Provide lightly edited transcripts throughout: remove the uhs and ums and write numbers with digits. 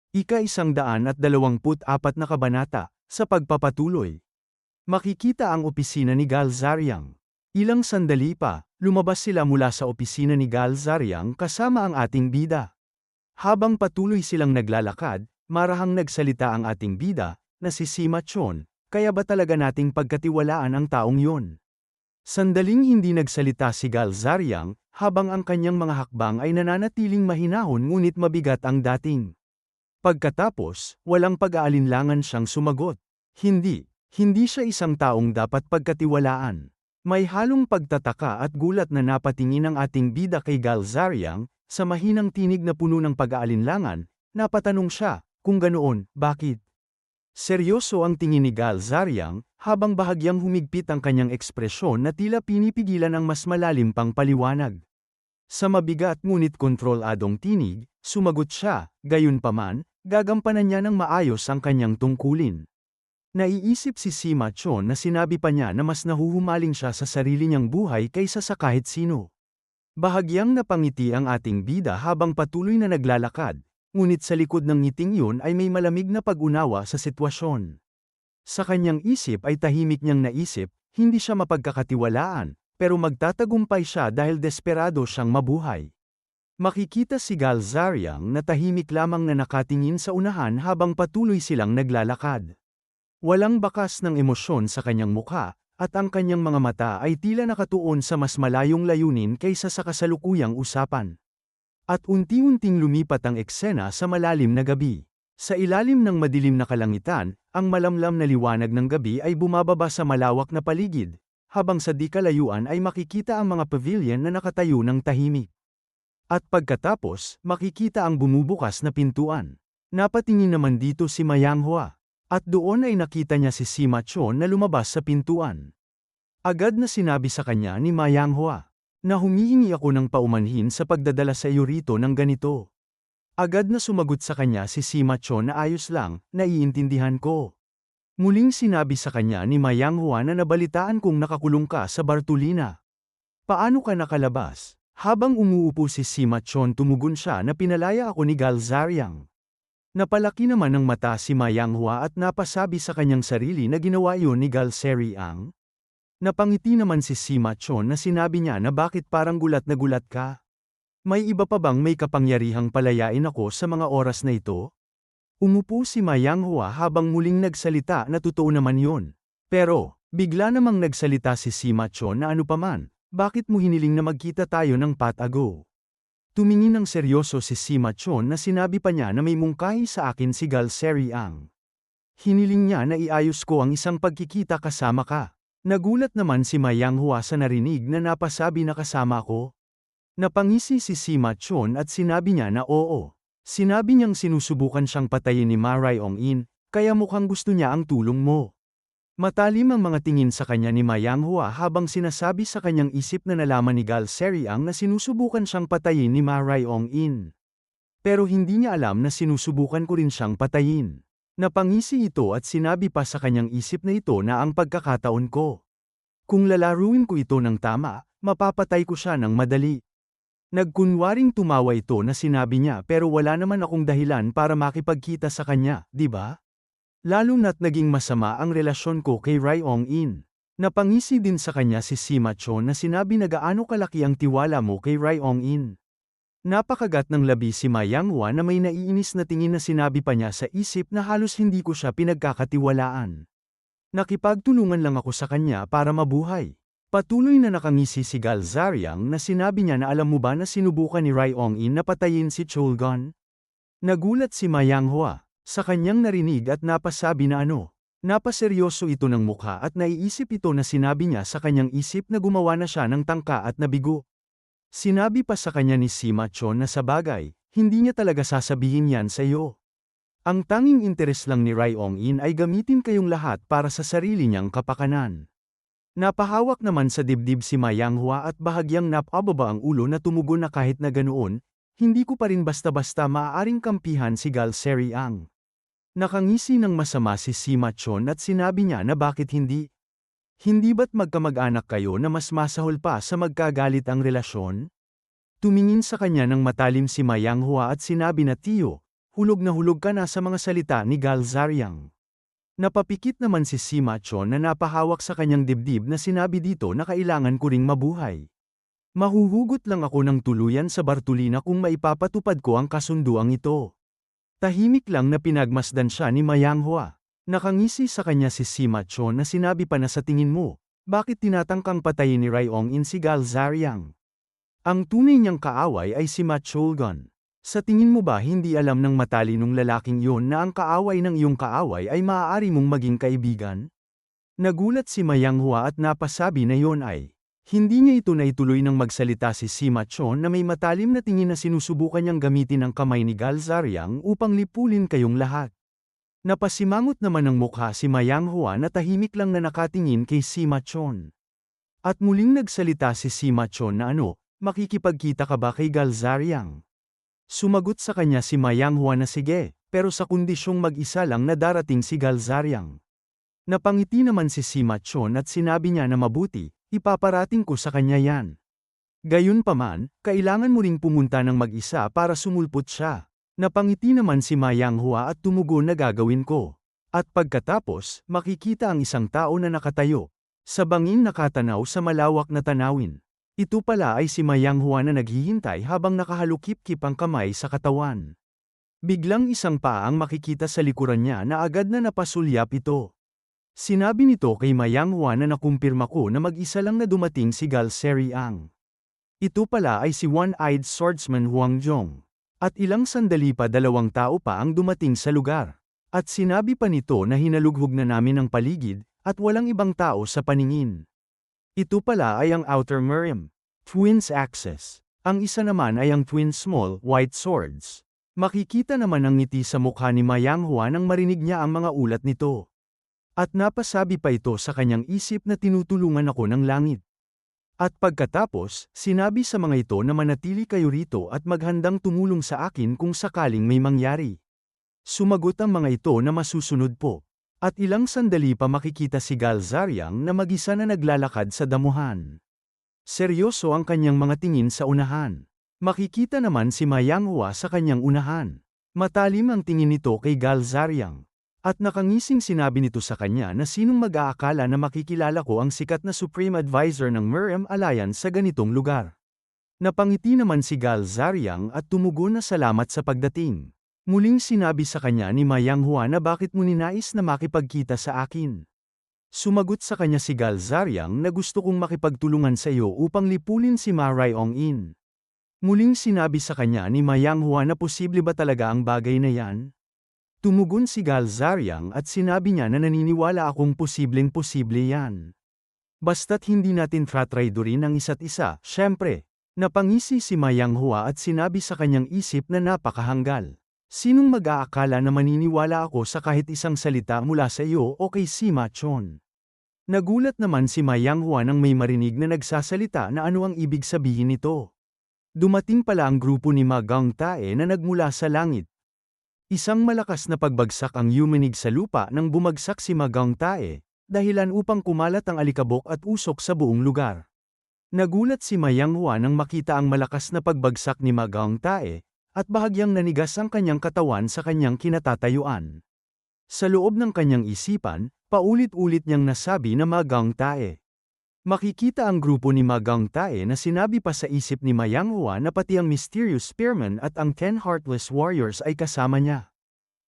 Ika-124 na kabanata, sa pagpapatuloy. Makikita ang opisina ni Gal Zariang. Ilang sandali pa, lumabas sila mula sa opisina ni Gal Zariang kasama ang ating bida. Habang patuloy silang naglalakad, marahang nagsalita ang ating bida, na si Sima Chon, kaya ba talaga nating pagkatiwalaan ang taong yon? Sandaling hindi nagsalita si Gal Zariang, habang ang kanyang mga hakbang ay nananatiling mahinahon ngunit mabigat ang dating. Pagkatapos, walang pag-aalinlangan siyang sumagot. Hindi siya isang taong dapat pagkatiwalaan. May halong pagtataka at gulat na napatingin ang ating bida kay Gal Zariang, sa mahinang tinig na puno ng pag-aalinlangan, napatanong siya, kung ganoon, bakit? Seryoso ang tingin ni Gal Zariang, habang bahagyang humigpit ang kanyang ekspresyon na tila pinipigilan ang mas malalim pang paliwanag. Sa mabigat ngunit kontroladong tinig, sumagot siya, gayunpaman, gagampanan niya ng maayos ang kanyang tungkulin. Naiisip si Sima Chon na sinabi pa niya na mas nahuhumaling siya sa sarili niyang buhay kaysa sa kahit sino. Bahagyang napangiti ang ating bida habang patuloy na naglalakad, ngunit sa likod ng ngiting yun ay may malamig na pag-unawa sa sitwasyon. Sa kanyang isip ay tahimik niyang naisip, hindi siya mapagkakatiwalaan, pero magtatagumpay siya dahil desperado siyang mabuhay. Makikita si Gal Zariang na tahimik lamang na nakatingin sa unahan habang patuloy silang naglalakad. Walang bakas ng emosyon sa kanyang mukha, at ang kanyang mga mata ay tila nakatuon sa mas malayong layunin kaysa sa kasalukuyang usapan. At unti-unting lumipat ang eksena sa malalim na gabi. Sa ilalim ng madilim na kalangitan, ang malamlam na liwanag ng gabi ay bumababa sa malawak na paligid, habang sa di kalayuan ay makikita ang mga pavilion na nakatayo ng tahimik. At pagkatapos, makikita ang bumubukas na pintuan. Napatingin naman dito si Mayanghua. At doon ay nakita niya si Sima Chon na lumabas sa pintuan. Agad na sinabi sa kanya ni Mayanghua, na humihingi ako ng paumanhin sa pagdadala sa iyo rito ng ganito. Agad na sumagot sa kanya si Sima Chon na ayos lang, naiintindihan ko. Muling sinabi sa kanya ni Mayanghua na nabalitaan kong nakakulong ka sa Bartolina. Paano ka nakalabas? Habang umuupo si Sima Chon tumugon siya na pinalaya ako ni Gal Zariang. Napalaki naman ng mata si Mayanghua at napasabi sa kanyang sarili na ginawa iyon ni Gal Zariang. Napangiti naman si Sima Chon na sinabi niya na bakit parang gulat na gulat ka? May iba pa bang may kapangyarihang palayain ako sa mga oras na ito? Umupo si Mayanghua habang muling nagsalita na totoo naman yon. Pero, bigla namang nagsalita si Sima Chon na ano paman. Bakit mo hiniling na magkita tayo ng patago? Tumingin ng seryoso si Sima Chon na sinabi pa niya na may mungkahi sa akin si Gal Zariang. Hiniling niya na iayos ko ang isang pagkikita kasama ka. Nagulat naman si Mayanghua sa narinig na napasabi na kasama ko. Napangisi si Sima Chon at sinabi niya na oo. Sinabi niyang sinusubukan siyang patayin ni Ma Raiong-in, kaya mukhang gusto niya ang tulong mo. Matalim ang mga tingin sa kanya ni Mayanghua habang sinasabi sa kanyang isip na nalaman ni Gal Zariang na sinusubukan siyang patayin ni Ma Raiong-in. Pero hindi niya alam na sinusubukan ko rin siyang patayin. Napangisi ito at sinabi pa sa kanyang isip na ito na ang pagkakataon ko. Kung lalaruin ko ito ng tama, mapapatay ko siya ng madali. Nagkunwaring tumawa ito na sinabi niya pero wala naman akong dahilan para makipagkita sa kanya, di ba? Lalo na't naging masama ang relasyon ko kay Raiong-in. Napangisi din sa kanya si Sima Chon na sinabi na gaano kalaki ang tiwala mo kay Raiong-in. Napakagat ng labi si Mayanghua na may naiinis na tingin na sinabi pa niya sa isip na halos hindi ko siya pinagkakatiwalaan. Nakipagtulungan lang ako sa kanya para mabuhay. Patuloy na nakangisi si Gal Zariang na sinabi niya na alam mo ba na sinubukan ni Raiong-in na patayin si Cholgon? Nagulat si Mayanghua sa kanyang narinig at napasabi na ano. Napaseryoso ito ng mukha at naiisip ito na sinabi niya sa kanyang isip na gumawa na siya ng tangka at nabigo. Sinabi pa sa kanya ni Sima Chon na sa bagay, hindi niya talaga sasabihin yan sa iyo. Ang tanging interes lang ni Raiong-in ay gamitin kayong lahat para sa sarili niyang kapakanan. Napahawak naman sa dibdib si Mayanghua at bahagyang napababa ang ulo na tumugon na kahit na ganoon, hindi ko pa rin basta-basta maaaring kampihan si Gal Zariang. Nakangisi ng masama si Sima Chon at sinabi niya na bakit hindi. Hindi ba't magkamag-anak kayo na mas masahol pa sa magkagalit ang relasyon? Tumingin sa kanya ng matalim si Mayanghua at sinabi na tiyo, hulog na hulog ka na sa mga salita ni Galzariang. Napapikit naman si Sima Chon na napahawak sa kanyang dibdib na sinabi dito na kailangan ko ring mabuhay. Mahuhugot lang ako ng tuluyan sa Bartolina kung maipapatupad ko ang kasunduang ito. Tahimik lang na pinagmasdan siya ni Mayanghua. Nakangisi sa kanya si Sima Chon na sinabi pa na sa tingin mo, bakit tinatangkang patayin ni Rayong In si Galzariang? Ang tunay niyang kaaway ay si Ma Cholgon. Sa tingin mo ba hindi alam ng matalinong lalaking iyon na ang kaaway ng iyong kaaway ay maaari mong maging kaibigan? Nagulat si Mayanghua at napasabi na iyon ay, hindi niya ito naituloy nang magsalita si Sima Chon na may matalim na tingin na sinusubukan niyang gamitin ang kamay ni Galzariang upang lipulin kayong lahat. Napasimangot naman ng mukha si Mayanghua na tahimik lang na nakatingin kay Sima Chon. At muling nagsalita si Sima Chon na makikipagkita ka ba kay Galzariang? Sumagot sa kanya si Mayanghua na sige, pero sa kondisyong mag-isa lang na darating si Galzariang. Napangiti naman si Sima Chon at sinabi niya na mabuti, ipaparating ko sa kanya yan. Gayunpaman, kailangan mo ring pumunta ng mag-isa para sumulpot siya. Napangiti naman si Mayanghua at tumugon na gagawin ko. At pagkatapos, makikita ang isang tao na nakatayo, sa bangin nakatanaw sa malawak na tanawin. Ito pala ay si Mayanghua na naghihintay habang nakahalukip-kip ang kamay sa katawan. Biglang isang paa ang makikita sa likuran niya na agad na napasulyap ito. Sinabi nito kay Mayanghua na nakumpirma ko na mag-isa lang na dumating si Galzariang. Ito pala ay si One-Eyed Swordsman Huang Zhong. At ilang sandali pa 2 tao pa ang dumating sa lugar. At sinabi pa nito na hinalughog na namin ang paligid, at walang ibang tao sa paningin. Ito pala ay ang Outer Mirim, Twins Axis. Ang isa naman ay ang Twin Small White Swords. Makikita naman ang ngiti sa mukha ni Mayanghua nang marinig niya ang mga ulat nito. At napasabi pa ito sa kanyang isip na tinutulungan ako ng langit. At pagkatapos, sinabi sa mga ito na manatili kayo rito at maghandang tumulong sa akin kung sakaling may mangyari. Sumagot ang mga ito na masusunod po. At ilang sandali pa makikita si Galzariang na mag-isa na naglalakad sa damuhan. Seryoso ang kanyang mga tingin sa unahan. Makikita naman si Mayanghua sa kanyang unahan. Matalim ang tingin nito kay Galzariang. At nakangising sinabi nito sa kanya na sinong mag-aakala na makikilala ko ang sikat na Supreme Advisor ng Mirim Alliance sa ganitong lugar. Napangiti naman si Galzariang at tumugon na salamat sa pagdating. Muling sinabi sa kanya ni Mayanghua na bakit mo ninais na makipagkita sa akin. Sumagot sa kanya si Galzariang na gusto kong makipagtulungan sa iyo upang lipulin si Ma Rayong In. Muling sinabi sa kanya ni Mayanghua na posible ba talaga ang bagay na yan? Tumugon si Galzariang at sinabi niya na naniniwala akong posibleng-posible yan. Basta't hindi natin tratraidorin ang isa't isa, syempre. Napangisi si Mayanghua at sinabi sa kanyang isip na napakahanggal. Sinong mag-aakala na maniniwala ako sa kahit isang salita mula sa iyo o kay Sima Chon? Nagulat naman si Mayanghua nang may marinig na nagsasalita na ano ang ibig sabihin nito. Dumating pala ang grupo ni Ma Gangtae na nagmula sa langit. Isang malakas na pagbagsak ang yumanig sa lupa nang bumagsak si Ma Gangtae, dahilan upang kumalat ang alikabok at usok sa buong lugar. Nagulat si Mayanghua nang makita ang malakas na pagbagsak ni Ma Gangtae, at bahagyang nanigas ang kanyang katawan sa kanyang kinatatayuan. Sa loob ng kanyang isipan, paulit-ulit niyang nasabi na Ma Gangtae. Makikita ang grupo ni Ma Gangtae na sinabi pa sa isip ni Mayanghua na pati ang Mysterious Spearman at ang 10 Heartless Warriors ay kasama niya.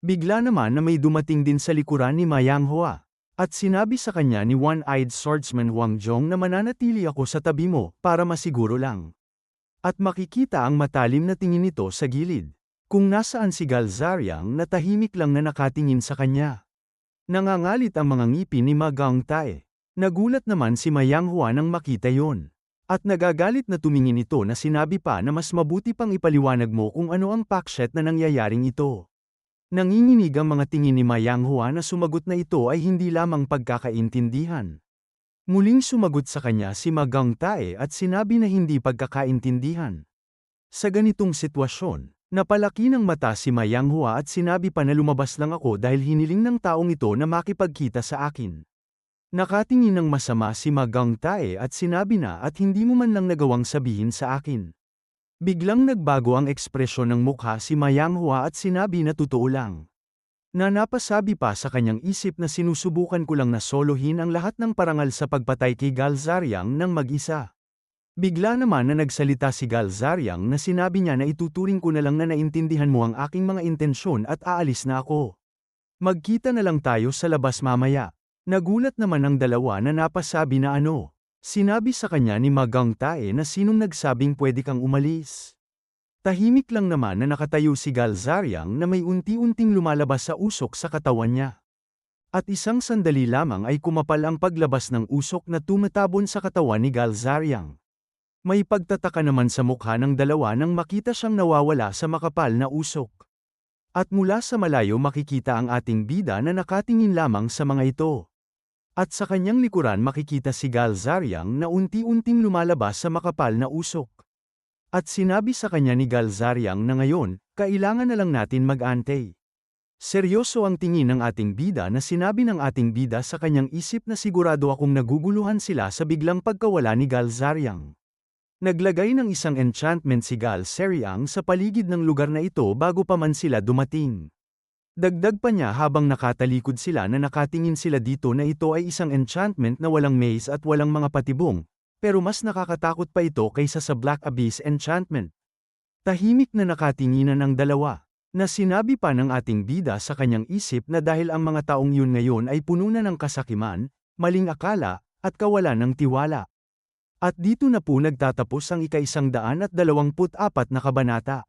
Bigla naman na may dumating din sa likuran ni Mayanghua, at sinabi sa kanya ni One-Eyed Swordsman Huang Zhong na mananatili ako sa tabi mo para masiguro lang. At makikita ang matalim na tingin nito sa gilid. Kung nasaan si Galzariang na tahimik lang na nakatingin sa kanya. Nangangalit ang mga ngipin ni Ma Gangtae. Nagulat naman si Mayanghua nang makita yon. At nagagalit na tumingin ito na sinabi pa na mas mabuti pang ipaliwanag mo kung ano ang paksyet na nangyayaring ito. Nanginginig ang mga tingin ni Mayanghua na sumagot na ito ay hindi lamang pagkakaintindihan. Muling sumagot sa kanya si Ma Gangtae at sinabi na hindi pagkakaintindihan. Sa ganitong sitwasyon, napalaki ng mata si Mayanghua at sinabi pa na lumabas lang ako dahil hiniling ng taong ito na makipagkita sa akin. Nakatingin ng masama si Ma Gangtae at sinabi na at hindi mo man lang nagawang sabihin sa akin. Biglang nagbago ang ekspresyon ng mukha si Mayanghua at sinabi na totoo lang. Na napasabi pa sa kanyang isip na sinusubukan ko lang na solohin ang lahat ng parangal sa pagpatay kay Galzariang ng mag-isa. Bigla naman na nagsalita si Galzariang na sinabi niya na ituturing ko na lang na naintindihan mo ang aking mga intensyon at aalis na ako. Magkita na lang tayo sa labas mamaya. Nagulat naman ang dalawa na napasabi na ano. Sinabi sa kanya ni Magang Tae na sinong nagsabing pwede kang umalis. Tahimik lang naman na nakatayo si Galzariang na may unti-unting lumalabas sa usok sa katawan niya. At isang sandali lamang ay kumapal ang paglabas ng usok na tumatabon sa katawan ni Galzariang. May pagtataka naman sa mukha ng dalawa nang makita siyang nawawala sa makapal na usok. At mula sa malayo makikita ang ating bida na nakatingin lamang sa mga ito. At sa kanyang likuran makikita si Galzariang na unti-unting lumalabas sa makapal na usok. At sinabi sa kanya ni Galzariang na ngayon, kailangan na lang natin mag-antay. Seryoso ang tingin ng ating bida na sinabi ng ating bida sa kanyang isip na sigurado akong naguguluhan sila sa biglang pagkawala ni Galzariang. Naglagay ng isang enchantment si Galzariang sa paligid ng lugar na ito bago pa man sila dumating. Dagdag pa niya habang nakatalikod sila na nakatingin sila dito na ito ay isang enchantment na walang maze at walang mga patibong, pero mas nakakatakot pa ito kaysa sa Black Abyss enchantment. Tahimik na nakatinginan ang dalawa, na sinabi pa ng ating bida sa kanyang isip na dahil ang mga taong yun ngayon ay puno na ng kasakiman, maling akala, at kawalan ng tiwala. At dito na po nagtatapos ang ika-124 na kabanata.